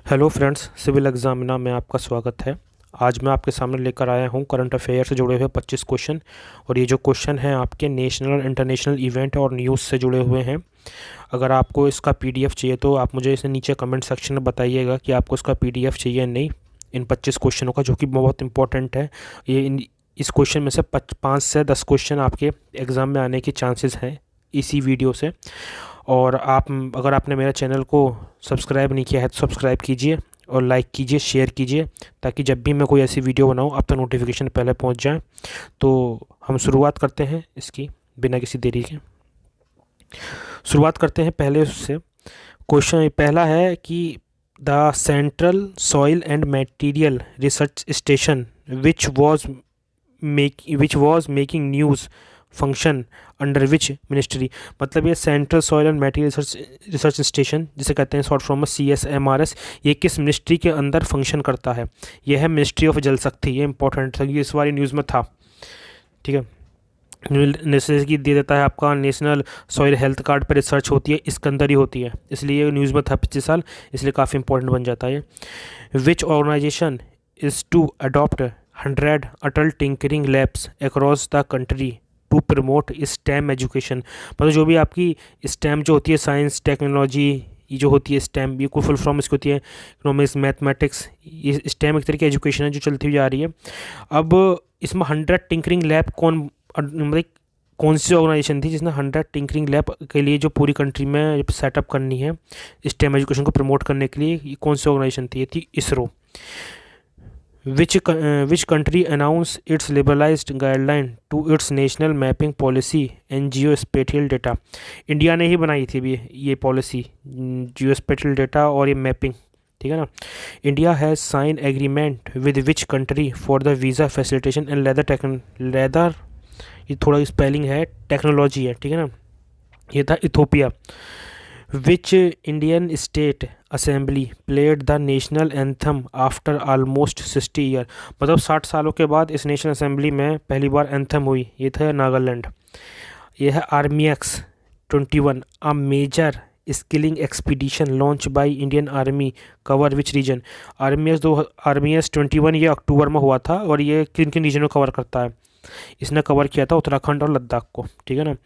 Hello friends, civil एग्जामिना में आपका स्वागत है। आज मैं आपके सामने लेकर आया हूं करंट अफेयर से जुड़े हुए 25 क्वेश्चन। और ये जो क्वेश्चन हैं आपके नेशनल इंटरनेशनल इवेंट और न्यूज़ से जुड़े हुए हैं। अगर आपको इसका पीडीएफ चाहिए तो आप मुझे इसे नीचे कमेंट सेक्शन में बताइएगा कि आपको इसका पीडीएफ चाहिए या नहीं, इन 25 क्वेश्चनों का, जो कि बहुत इंपॉर्टेंट है। इस क्वेश्चन में से 5 से 10 क्वेश्चन आपके एग्ज़ाम में आने के चांसेस हैं इसी वीडियो से। और अगर आपने मेरा चैनल को सब्सक्राइब नहीं किया है तो सब्सक्राइब कीजिए और लाइक कीजिए, शेयर कीजिए, ताकि जब भी मैं कोई ऐसी वीडियो बनाऊँ आप तक नोटिफिकेशन पहले पहुंच जाए। तो हम शुरुआत करते हैं इसकी बिना किसी देरी के। शुरुआत करते हैं पहले उससे। क्वेश्चन पहला है कि the central soil and material research station which was making news function under which ministry. मतलब ये central soil and material research station, जिसे कहते हैं शॉर्ट फॉर्म में CSMRS, ये किस मिनिस्ट्री के अंदर फंक्शन करता है? यह है मिनिस्ट्री ऑफ जल शक्ति। ये इंपॉर्टेंट था, ये इस बार न्यूज़ में था। ठीक है, जैसे कि दे देता है आपका नेशनल सॉइल हेल्थ कार्ड पर रिसर्च होती है, इसके अंदर ही होती है, इसलिए न्यूज़ में था पिछले साल, इसलिए काफ़ी इंपॉर्टेंट बन जाता है। Which organisation is to adopt 100 Atal tinkering labs across the country to promote STEM education. मतलब जो भी आपकी स्टेम जो होती है, साइंस टेक्नोलॉजी, ये जो होती है स्टेम, ये कोई फुल फॉर्म इसकी होती है इकोनॉमिक्स मैथमेटिक्स, ये स्टेम एक तरह की एजुकेशन है जो चलती हुई आ रही है। अब इसमें 100 टिंकरिंग लैब मतलब कौन सी ऑर्गेनाइजेशन थी जिसने 100 टिंकरिंग लैब के लिए जो पूरी कंट्री में सेटअप करनी है स्टेम एजुकेशन को प्रमोट करने के लिए, ये कौन सी ऑर्गेनाइजेशन थी? ये थी ISRO. Which country announced its liberalized guideline to its national mapping policy and geospatial data? India ने ही बनाई थी भी ये पॉलिसी, जियोस्पेटियल डेटा और ये मैपिंग। ठीक है ना। India has sign agreement with which country for the visa facilitation and leather, ये थोड़ा स्पेलिंग है, टेक्नोलॉजी है। ठीक है ना। ये था Ethiopia. Which Indian state assembly played the national anthem after almost 60 year? मतलब 60 सालों के बाद इस नेशनल असेंबली में पहली बार एंथम हुई, ये था नागालैंड। ये है RMX-21, a major skiing expedition launch by Indian army cover which region? RMS-21 ये अक्टूबर में हुआ था, और ये किन किन रीजन को कवर करता है? इसने कवर किया था उत्तराखंड और लद्दाख को। ठीक है ना।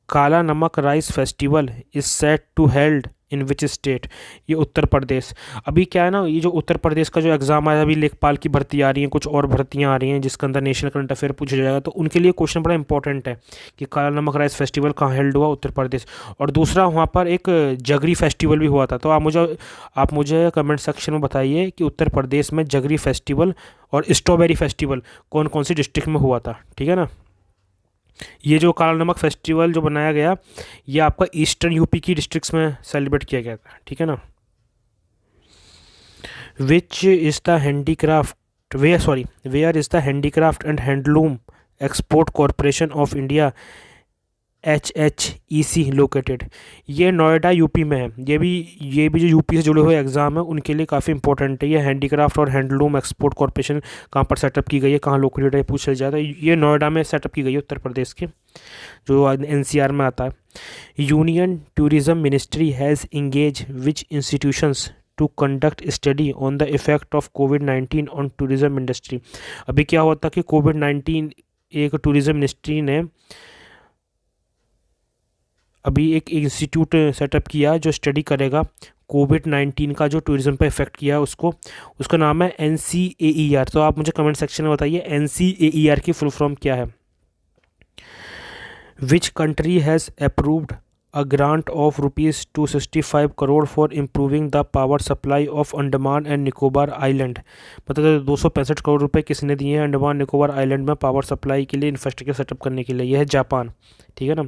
Kala Namak rice festival is set to held in which state? ये उत्तर प्रदेश। अभी क्या है ना, ये जो उत्तर प्रदेश का जो एग्ज़ाम आया, अभी लेखपाल की भर्ती आ रही है, कुछ और भर्तियां आ रही हैं जिसके अंदर नेशनल करंट अफेयर पूछा जाएगा, तो उनके लिए क्वेश्चन बड़ा इंपॉर्टेंट है कि काला नमक राइस फेस्टिवल कहाँ हेल्ड हुआ? उत्तर प्रदेश। और दूसरा, वहाँ पर एक जगरी फेस्टिवल भी हुआ था। तो आप मुझे कमेंट सेक्शन में बताइए कि उत्तर प्रदेश में जगरी फेस्टिवल और स्ट्रॉबेरी फेस्टिवल कौन कौन सी डिस्ट्रिक्ट में हुआ था? ठीक है ना। ये जो काला नमक फेस्टिवल जो बनाया गया, ये आपका ईस्टर्न यूपी की डिस्ट्रिक्ट्स में सेलिब्रेट किया गया था। ठीक है ना। Which is the handicraft where is the handicraft and handloom export corporation of India HHEC लोकेटेड? ये नोएडा यूपी में है। ये भी जो यूपी से जुड़े हुए एग्ज़ाम है उनके लिए काफ़ी इंपॉर्टेंट है। ये हैंडीक्राफ्ट और हैंडलूम एक्सपोर्ट कॉरपोरेशन कहाँ पर सेटअप की गई है, कहाँ लोकेटेड है, पूछ जाता है। ये नोएडा में सेटअप की गई है, उत्तर प्रदेश के, जो NCR में आता है। Union tourism ministry has engage which institutions to conduct study on the effect of कोविड-19 ऑन टूरिज्म इंडस्ट्री? अभी क्या हुआ था कि कोविड-19 एक टूरिज्म मिनिस्ट्री ने अभी एक इंस्टीट्यूट सेटअप किया जो स्टडी करेगा कोविड-19 का जो टूरिज्म पे इफेक्ट किया उसको। उसका नाम है NCAER। तो आप मुझे कमेंट सेक्शन में बताइए NCAER की फुल फॉर्म क्या है? विच country has approved a grant of ₹265 crore for improving the power supply of Andaman and Nicobar island? मतलब 265 करोड़ रुपए किसने दिए हैं अंडमान निकोबार आइलैंड में पावर सप्लाई के लिए, इंफ्रास्ट्रक्चर सेटअप करने के लिए? यह है जापान। ठीक है ना।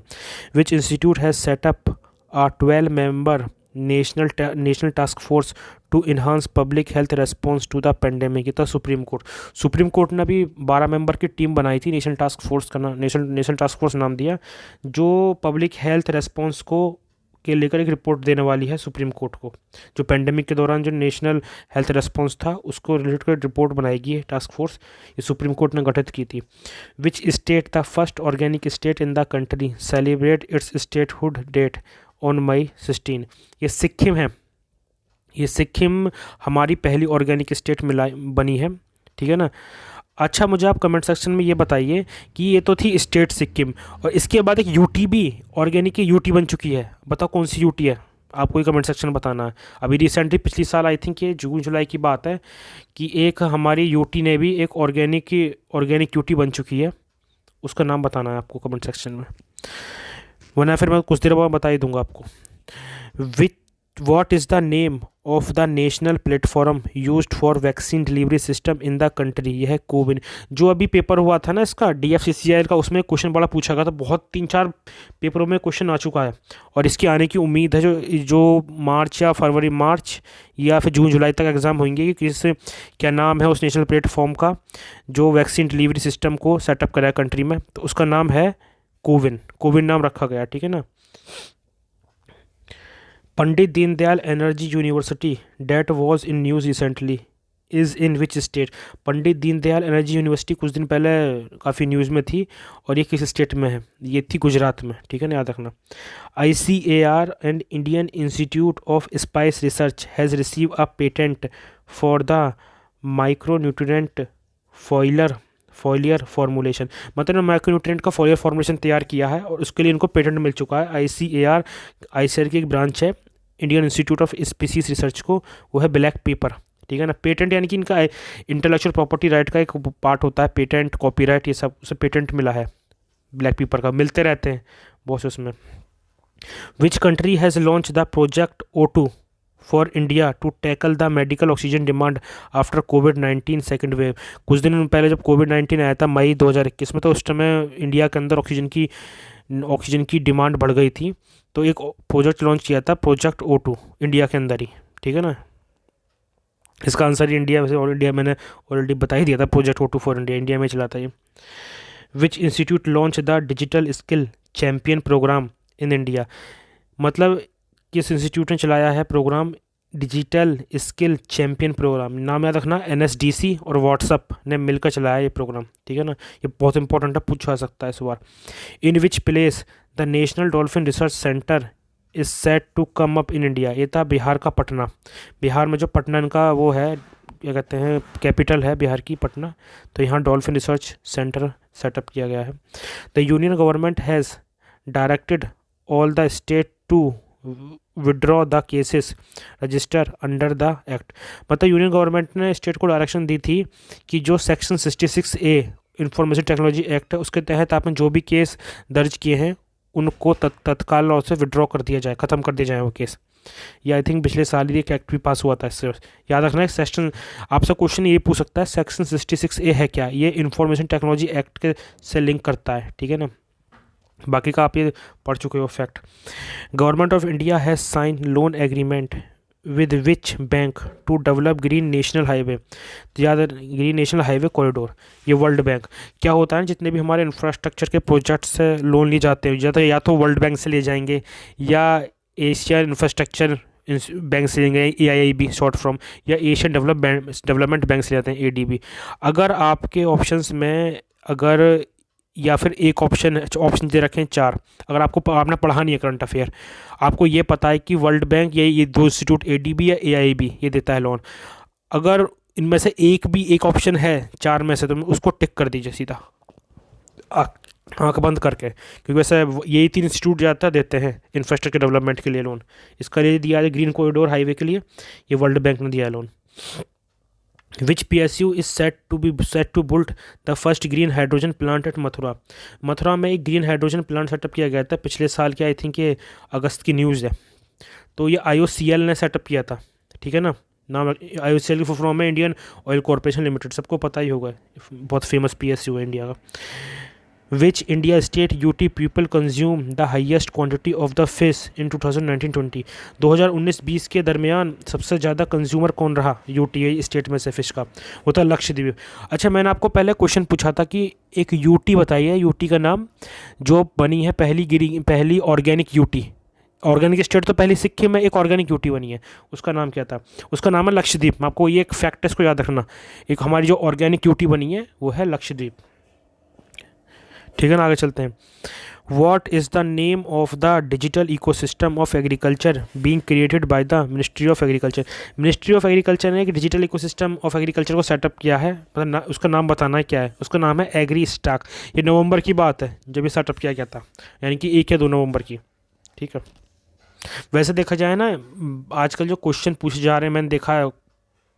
Which institute has set up a 12-member national task force to enhance public health response to the pandemic? ये था सुप्रीम कोर्ट ने अभी 12 मेंबर की टीम बनाई थी नेशनल टास्क फोर्स का नाम, नेशनल टास्क फोर्स नाम दिया, जो पब्लिक हेल्थ रेस्पॉन्स को के लेकर एक रिपोर्ट देने वाली है सुप्रीम कोर्ट को। जो पेंडेमिक के दौरान जो नेशनल हेल्थ रेस्पॉन्स था उसको रिलेटेड कर रिपोर्ट बनाएगी ये टास्क फोर्स, ये सुप्रीम कोर्ट ने गठित की थी। Which state the first organic state in the country celebrate its statehood date on May 16? ये सिक्किम है। ये सिक्किम हमारी पहली ऑर्गेनिक स्टेट मिला बनी है, ठीक है ना। अच्छा, मुझे आप कमेंट सेक्शन में ये बताइए कि ये तो थी स्टेट सिक्किम, और इसके बाद एक यूटी भी ऑर्गेनिक की यूटी बन चुकी है। बताओ कौन सी यूटी है, आपको ही कमेंट सेक्शन में बताना है। अभी रिसेंटली पिछली साल आई थिंक ये जून जुलाई की बात है कि एक हमारी यूटी ने भी एक ऑर्गेनिक यूटी बन चुकी है। उसका नाम बताना है आपको कमेंट सेक्शन में, वरना फिर मैं कुछ देर बाद बता ही दूंगा आपको। विच What is the name of the national platform used for vaccine delivery system in the country? यह है कोविन। जो अभी पेपर हुआ था ना इसका DFCCIL का, उसमें क्वेश्चन बड़ा पूछा गया था, बहुत 3-4 पेपरों में क्वेश्चन आ चुका है, और इसकी आने की उम्मीद है। जो मार्च या फिर जून जुलाई तक एग्ज़ाम होंगे कि किस क्या नाम है उस नेशनल प्लेटफॉर्म का जो वैक्सीन डिलीवरी सिस्टम को सेटअप कराया कंट्री में, तो उसका नाम है कोविन नाम रखा गया, ठीक है ना। Pandit Deendayal energy university that was in news recently is in which state? Pandit Deendayal energy university कुछ दिन पहले काफ़ी न्यूज़ में थी, और ये किस स्टेट में है? ये थी गुजरात में, ठीक है ना, याद रखना। ICAR and Indian institute of spice research has receive a patent for the micro nutrient foliar formulation. मतलब माइक्रोन्यूट्रिएंट का फॉलियर फॉर्मुलेशन तैयार किया है, और उसके लिए इनको पेटेंट मिल चुका है। ICAR की एक ब्रांच है Indian institute of species research को, वो है ब्लैक पेपर, ठीक है ना। पेटेंट यानी कि इनका इंटेलेक्चुअल प्रॉपर्टी राइट का एक पार्ट होता है, पेटेंट कॉपीराइट, ये सब उसे पेटेंट मिला है ब्लैक पेपर का, मिलते रहते हैं बहुत से उसमें। Which country has launch the project O2 for India to tackle the medical oxygen demand after कोविड-19 सेकेंड वेव? कुछ दिन पहले जब कोविड-19 आया था मई 2021 में, तो उस समय इंडिया के अंदर ऑक्सीजन की डिमांड बढ़ गई थी, तो एक प्रोजेक्ट लॉन्च किया था, प्रोजेक्ट O2, इंडिया के अंदर ही, ठीक है ना। इसका आंसर इंडिया वैसे और इंडिया मैंने ऑलरेडी बता ही दिया था, प्रोजेक्ट O2 फॉर इंडिया में चला था ये। Which institute launch the digital skill champion programme in India? मतलब किस इंस्टीट्यूट ने चलाया है programme digital skill champion programme? नाम याद रखना, NSDC और व्हाट्सअप ने मिलकर चलाया ये प्रोग्राम, ठीक है ना। ये बहुत इंपॉर्टेंट है, पूछा सकता है इस बार। In which place the national dolphin research centre is set to come up in India? ये था बिहार का पटना। बिहार में जो पटना इनका वो है, क्या कहते हैं, कैपिटल है बिहार की, पटना, तो यहाँ डॉल्फिन रिसर्च सेंटर सेटअप किया गया है। The union government has directed all the state to withdraw the cases register under the act. मतलब यूनियन गवर्नमेंट ने स्टेट को डायरेक्शन दी थी कि जो section 66A information technology act है, उसके तहत आपने जो भी केस दर्ज किए हैं उनको तत्काल लॉ से विड्रॉ कर दिया जाए, ख़त्म कर दिया जाए वो केस। ये आई थिंक पिछले साल ही एक एक्ट भी पास हुआ था इससे, याद रखना है। सेक्शन आपसे क्वेश्चन ये पूछ सकता है, सेक्शन 66A है क्या? ये इंफॉर्मेशन टेक्नोलॉजी एक्ट के से लिंक करता है, ठीक है ना। बाकी का आप ये पढ़ चुके हो fact. Government of India has sign loan agreement with which bank to develop green national highway? तो याद ग्रीन नेशनल हाईवे कॉरिडोर, ये वर्ल्ड बैंक। क्या होता है, जितने भी हमारे इंफ्रास्ट्रक्चर के प्रोजेक्ट से लोन लिए जाते हैं, या तो वर्ल्ड बैंक से ले जाएंगे या एशिया इंफ्रास्ट्रक्चर बैंक से लेंगे, AIIB शॉर्ट फॉर्म, या एशियन डेवलपमेंट बैंक से लेते हैं, ADB। अगर आपके ऑप्शंस में या फिर एक ऑप्शन दे रखे हैं 4, अगर आपने पढ़ा नहीं है करंट अफेयर, आपको ये पता है कि वर्ल्ड बैंक ये 2 इंस्टीट्यूट ADB या AIIB ये देता है लोन, अगर इनमें से एक ऑप्शन है 4 में से, तो उसको टिक कर दीजिए सीधा आँख बंद करके, क्योंकि वैसे यही 3 इंस्टीट्यूट ज़्यादातर देते हैं इंफ्रास्ट्रक्चर डेवलपमेंट के लिए लोन। इसका लिए दिया है ग्रीन कॉरिडोर हाईवे के लिए, ये वर्ल्ड बैंक ने दिया है loan. Which PSU is set to build the first green hydrogen plant at Mathura? Mathura में एक ग्रीन हाइड्रोजन प्लांट सेटअप किया गया था पिछले साल के, आई थिंक ये अगस्त की न्यूज़ है। तो ये IOCL ने सेटअप किया था, ठीक है ना। नाम IOCL की फुल फॉर्म है इंडियन ऑयल कॉर्पोरेशन लिमिटेड, सबको पता ही होगा, बहुत फेमस PSU है इंडिया का। Which India state UT people consume the highest quantity of the fish in 2019-20? 2019-20 के दरमियान सबसे ज़्यादा कंज्यूमर कौन रहा UT स्टेट में से फ़िश का? वो था लक्षद्वीप। अच्छा, मैंने आपको पहले क्वेश्चन पूछा था कि एक UT बताइए, UT का नाम जो बनी है पहली ऑर्गेनिक UT, ऑर्गेनिक स्टेट तो पहली सिक्किम में एक ऑर्गेनिक UT बनी है, उसका नाम क्या था? उसका नाम है लक्षद्वीप। मैं आपको ये एक फैक्ट है, इसको याद रखना। एक हमारी जो ऑर्गेनिक UT बनी है वो है लक्षद्वीप, ठीक है ना। आगे चलते हैं। What is the name of the digital ecosystem of agriculture being created by the Ministry of Agriculture? Ministry of Agriculture ने एक डिजिटल इकोसिस्टम ऑफ एग्रीकल्चर को सेटअप किया है, मतलब उसका नाम बताना है क्या है। उसका नाम है एग्री स्टाक। ये नवंबर की बात है जब ये सेटअप किया गया था, यानी कि 1 या 2 नवंबर की। ठीक है, वैसे देखा जाए ना, आजकल जो क्वेश्चन पूछे जा रहे हैं, मैंने देखा है,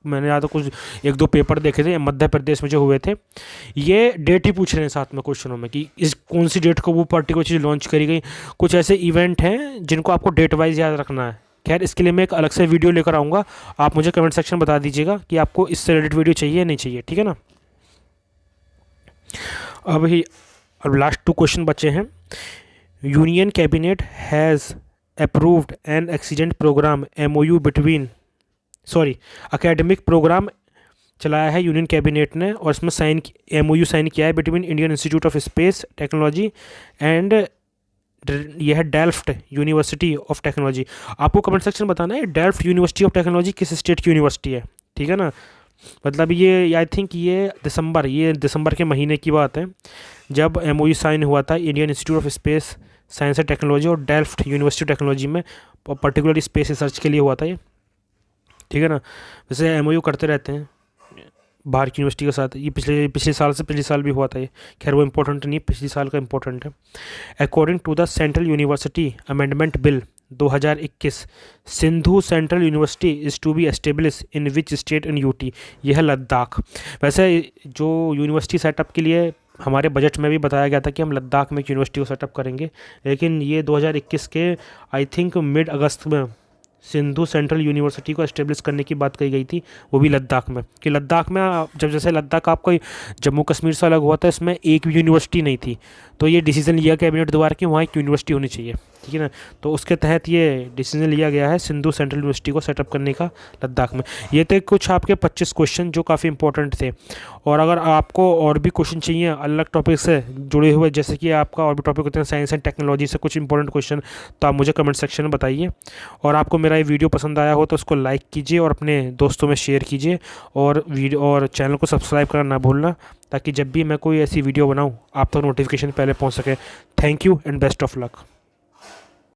मैंने यहाँ तो कुछ 1-2 पेपर देखे थे मध्य प्रदेश में जो हुए थे, ये डेट ही पूछ रहे हैं साथ में क्वेश्चनों में कि इस कौन सी डेट को वो पर्टिकुलर चीज़ लॉन्च करी गई। कुछ ऐसे इवेंट हैं जिनको आपको डेट वाइज याद रखना है। खैर, इसके लिए मैं एक अलग से वीडियो लेकर आऊँगा, आप मुझे कमेंट सेक्शन बता दीजिएगा कि आपको इससे रिलेटेड वीडियो चाहिए या नहीं चाहिए, ठीक है ना। अब लास्ट 2 क्वेश्चन बचे हैं। Union cabinet has approved an accident programme MOU between academic programme चलाया है यूनियन कैबिनेट ने, और इसमें MOU साइन किया है between Indian institute of space technology and यह है डेल्फ्ट यूनिवर्सिटी ऑफ टेक्नोलॉजी। आपको कमेंट सेक्शन बताना है डेल्फ्ट यूनिवर्सिटी ऑफ टेक्नोलॉजी किस स्टेट की यूनिवर्सिटी है, ठीक है ना। मतलब ये आई थिंक ये दिसंबर के महीने की बात है जब MOU साइन हुआ था Indian institute of space science and technology और डेल्फ्ट यूनिवर्सिटी ऑफ टेक्नोलॉजी में, पर्टिकुलरली स्पेस रिसर्च के लिए हुआ था ये, ठीक है ना। वैसे MOU करते रहते हैं बाहर की यूनिवर्सिटी के साथ, ये पिछले साल भी हुआ था ये। खैर वो इम्पोर्टेंट नहीं है, पिछले साल का इम्पोर्टेंट है। According to the central university amendment bill 2021, Sindhu central university is to be establish in which state in UT, यह है लद्दाख। वैसे जो यूनिवर्सिटी सेटअप के लिए हमारे बजट में भी बताया गया था कि हम लद्दाख में एक यूनिवर्सिटी को सेटअप करेंगे, लेकिन ये 2021 के आई थिंक मिड अगस्त में सिंधु सेंट्रल यूनिवर्सिटी को एस्टेब्लिश करने की बात कही गई थी, वो भी लद्दाख में। कि लद्दाख में जब जैसे लद्दाख आपका जम्मू कश्मीर से अलग हुआ था, इसमें एक भी यूनिवर्सिटी नहीं थी, तो ये डिसीजन लिया कैबिनेट द्वारा कि वहाँ एक यूनिवर्सिटी होनी चाहिए, ठीक है ना। तो उसके तहत ये डिसीजन लिया गया है सिंधु सेंट्रल यूनिवर्सिटी को सेटअप करने का लद्दाख में। ये थे कुछ आपके 25 क्वेश्चन जो काफ़ी इंपॉर्टेंट थे। और अगर आपको और भी क्वेश्चन चाहिए अलग टॉपिक से जुड़े हुए, जैसे कि आपका और भी टॉपिक होते हैं साइंस एंड टेक्नोलॉजी से कुछ इंपॉर्टेंट क्वेश्चन, तो आप मुझे कमेंट सेक्शन में बताइए। और आपको मेरा ये वीडियो पसंद आया हो तो उसको लाइक कीजिए और अपने दोस्तों में शेयर कीजिए, और चैनल को सब्सक्राइब करना ना भूलना, ताकि जब भी मैं कोई ऐसी वीडियो बनाऊँ आप तक नोटिफिकेशन पहले पहुँच सके। Thank you and best of luck.